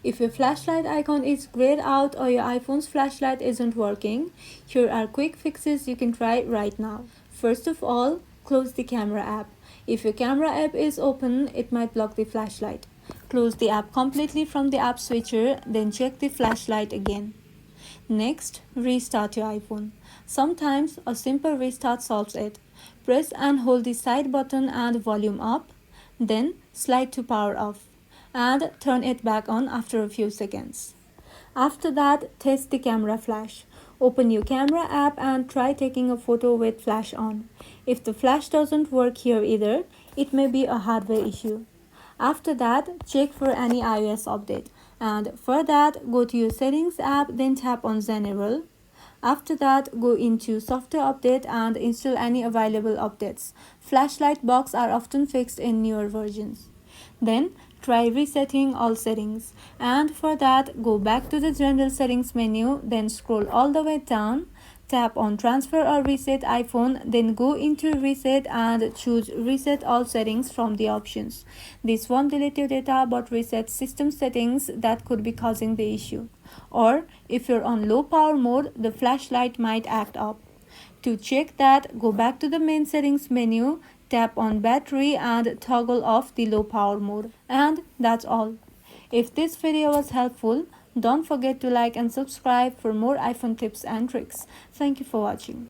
If your flashlight icon is grayed out or your iPhone's flashlight isn't working, here are quick fixes you can try right now. First of all, close the camera app. If your camera app is open, it might block the flashlight. Close the app completely from the app switcher, then check the flashlight again. Next, restart your iPhone. Sometimes a simple restart solves it. Press and hold the side button and volume up, then slide to power off and turn it back on after a few seconds. After that, test the camera flash. Open your camera app and try taking a photo with flash on. If the flash doesn't work here either, it may be a hardware issue. After that, check for any iOS update. And for that, go to your settings app, then tap on General. After that, go into software update and install any available updates. Flashlight bugs are often fixed in newer versions. Then try resetting all settings, and for that go back to the general settings menu, then scroll all the way down, tap on transfer or reset iPhone, then go into reset and choose reset all settings from the options. This won't delete your data but resets system settings that could be causing the issue. Or if you're on low power mode, the flashlight might act up. To check that, go back to the main settings menu, tap on battery and toggle off the low power mode. And that's all. If this video was helpful, don't forget to like and subscribe for more iPhone tips and tricks. Thank you for watching.